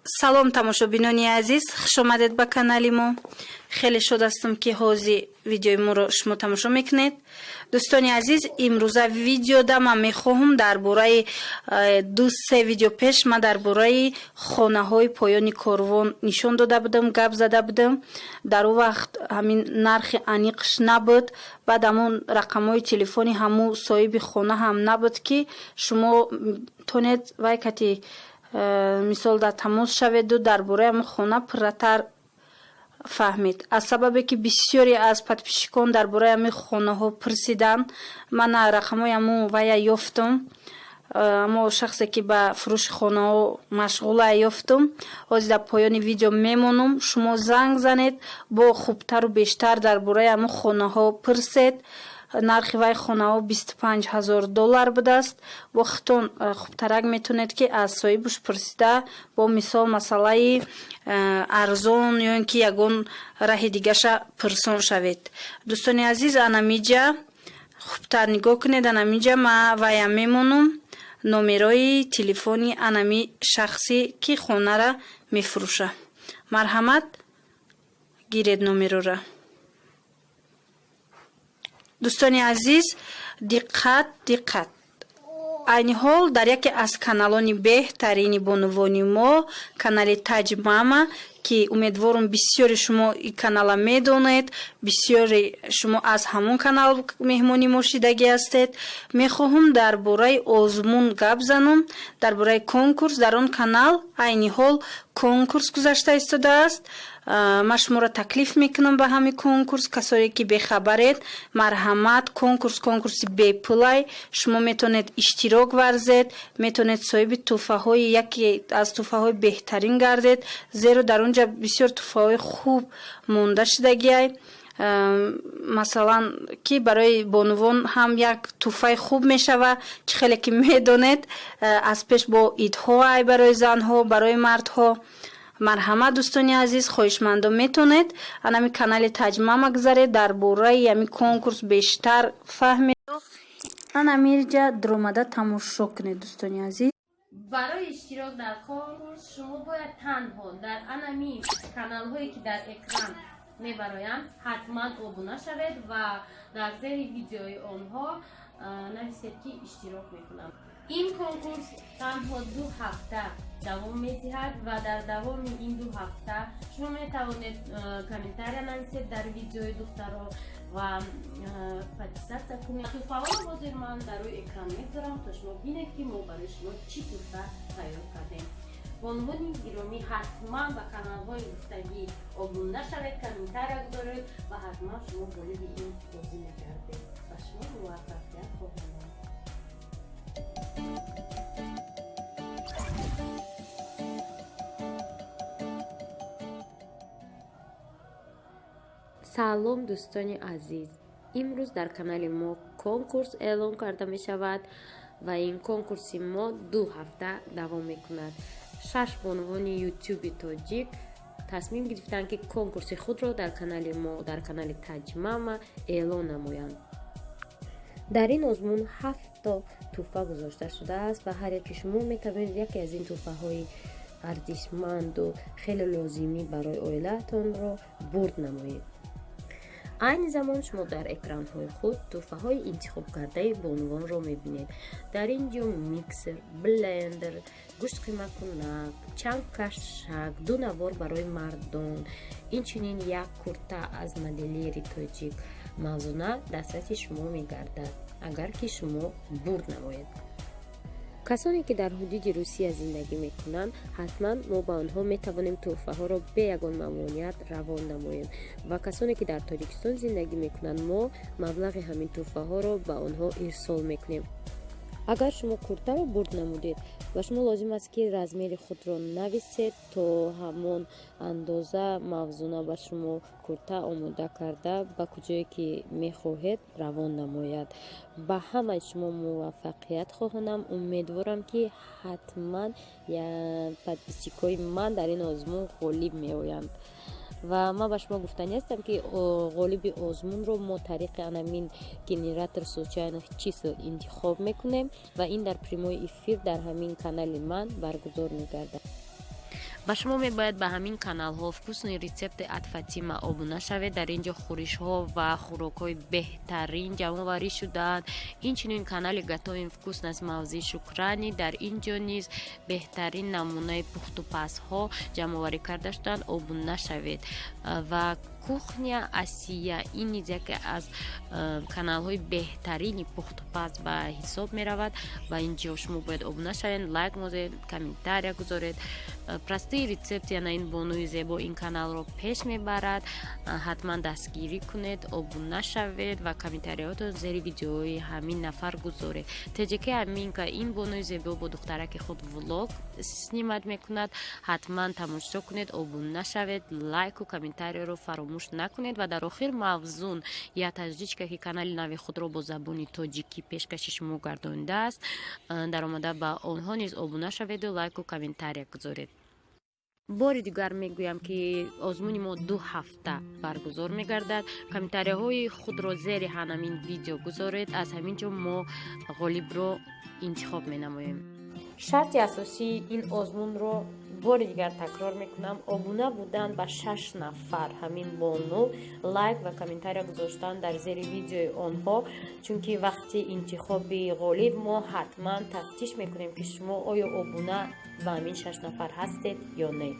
салом тамошобинони азиз, хуш омадед ба канали мо. Хеле шод ҳастам ки ҳозир видеои моро шумо тамошо мекунед. дӯстони азиз, имрӯза видеода ман мехоҳам дар бораи 2-3 видео пеш ман дар бораи хонаҳои поёни корвон нишон дода будам, гап зада будам. дар он вақт ҳамин нархи аниқш набуд, баъд ҳамон рақамҳои телефони ҳамун соҳиби хона ҳам набуд ки шумо тонед вай кати мисол дар тамос шаведу дар бораи ҳамун хона пурратар фаҳмед. аз сабабе ки бисёре аз подписчикон дар бораи ҳамин хонаҳо пурсидан, ман рақамҳои ҳамун вая ёфтам. аммо шахсе ки ба фурӯши хонаҳо машғула ёфтам. ҳозир дар поёни видео мемонам. шумо занг занед, бо хубтару бештар дар бораи ҳамун хонаҳо пурсед. нархи вай хонаҳо $25,000 будааст. бо хитон хубтарак метавонед ки аз соҳибаш пурсида бо мисол масъалаи арзон ё ин ки ягон раҳи дигаша пурсон шавед. дӯстони азиз, анамиҷа хубтар нигоҳ кунед. анамиҷа ма вая мемонам. номерои телефони анами шахсӣ ки хонара мефурӯша. марҳамат, гиред номерора. дӯстони азиз, диққат. айни ҳол дар яке аз каналони беҳтарини бонувони мо, канали Таҷ Мама, ки умедворам бисёри шумо ин канала медонед, бисёри шумо аз ҳамон канал меҳмони мо шидагӣ ҳастед. мехоҳам дар бораи озмун гап занам, дар бораи конкурс. дар он канал айни ҳол конкурс гузашта истодааст. ман шуморо таклиф мекунам ба ҳамин конкурс. касоне ки бехабаред, марҳамат, конкурси бепулай. шумо метавонед иштирок варзед, метавонед соҳиби тӯҳфаҳои яке аз тӯҳфаҳои беҳтарин гардед, зеро дар онҷа бисёр тӯҳфаҳои хуб монда шидагиай. масалан ки барои бонувон ҳам як тӯҳфаи хуб мешава, ки хеле ки медонед аз пеш бо идҳо ай барои занҳо, барои мардҳо. марҳамат, дӯстони азиз, хоҳишмандом метавонед анами канали Таҷ Мама гузаред, дар бораи ҳамин конкурс бештар фаҳмед. анамирҷа дромада тамошо кунед. дӯстони азиз, барои иштирок дар конкурс шумо бояд танҳо дар анами каналҳое ки дар экран мебароянд ҳатман обуна шавед ва дар зери видеои онҳо нависед ки иштирок мекунам. ин конкурс танҳо 2 ҳафта давом медиҳад ва дар давоми ин 2 ҳафта шумо метавонед комментария нависед дар видеои духтаро ва подписатсия кунед. тӯҳфаҳоро ҳозир ман дар рӯи экран мегузорам то шумо бинед ки мо барои шумо чӣ тӯҳфа тайёр кардем. бонувони гиромӣ, ҳатман ба каналҳои гуфтагӣ обуна шавед, комментария гузоред ва ҳатман шумо болиди ин бозӣ мегардед. ба шумо муваффақият хоҳам. салом дӯстони азиз, имрӯз дар канали мо конкурс эълон карда мешавад ва ин конкурси мо 2 ҳафта давом мекунад. 6 бонувони ютуби тоҷик тасмим гирифтанд ки конкурси худро дар канали мо, дар канали Таҷ Мама эълон намоянд. дар ин озмун 7 то тӯҳфа гузошта шудааст ва ҳар яки шумо метавонед яке аз ин тӯҳфаҳои арзишманду хеле лозимӣ барои оилаатонро бурд намоед. айни замон шумо дар экранҳои худ тӯҳфаҳои интихобкардаи бонувонро мебинед. дар ин ҷо миксер, блендер, гӯштқимакунак, чангкашак, 2 навор барои мардон, инчунин як курта аз моделери тоҷик мавзуна дастраси шумо мегардад, агар ки шумо бурд намоед. касоне ки дар ҳудуди Русия зиндагӣ мекунанд, ҳатман мо ба онҳо метавонем тӯҳфаҳоро бе ягон мамнуъият равон намоем ва касоне ки дар Тоҷикистон зиндагӣ мекунанд, мо маблағи ҳамин тӯҳфаҳоро ба онҳо ирсол мекунем. агар шумо куртаро бурд намудед ва шумо лозим аст ки размери худро нависед, то ҳамон андоза мавзуна ба шумо курта омода карда ба куҷое ки мехоҳед равон намояд. ба ҳамаи шумо муваффақият хоҳонам. умедворам ки ҳатман подписчикои ман дар ин озмун ғолиб меоянд ва ман ба шумо гуфтанӣ ҳастам ки ғолиби озмунро мо тариқи анамин генератор случайных чисел интихоб мекунем ва ин дар прямой эфир дар ҳамин канали ман баргузор мегардад. ба шумо мебояд ба ҳамин каналҳо вкусни рецепти от Фатима обуна шавед. Дар инҷо хӯришҳо ва хӯрокҳои беҳтарин ҷамъоварӣ шудаанд. Инчунин канали Готовим вкусно с Мавзии Шукрани, дар инҷо низ беҳтарин намунаи пухтупазҳо ҷамъоварӣ карда шудаанд. Обуна шавед. Ва кухня Асия ин низ яке аз каналҳои беҳтарини пухтупаз ба ҳисоб меравад. Ва инҷо шумо бояд обуна шавед, лайк мозед, комментария гузоред. Простые рецепти яна ин бонуи зебо ин каналро пеш мебарад. ҳатман дастгирӣ кунед, обуна шавед ва комментариятон зери видеои ҳамин нафар гузоред. Теҷеки Аминка ин бонуи зебо бо духтараки худ влог снимат мекунад. ҳатман тамошо кунед, обуна шавед, лайку комментариеро фаромӯш накунед. Ва дар охир Мавзун я таҷдидка ки канали нави худро бо забони тоҷикӣ пешкаши шумо гардонидааст, даромада ба онҳо низ обуна шаведу лайку комментария гузоред. бори дигар мегӯям ки озмуни мо 2 ҳафта баргузор мегардад. Комментарияҳои худро зери ҳамин видео гузоред. Аз ҳамин ҷо мо ғолибро интихоб менамоем. шарти асосии ин озмунро бори дигар такрор мекунам, обуна будан ба 6 нафар, ҳамин бону лайк ва комментария гузоштан дар зери видеои онҳо, чунки вақти интихоби ғолиб мо ҳатман тафтиш мекунем ки шумо оё обуна ва ҳамин 6 нафар ҳастед ё не.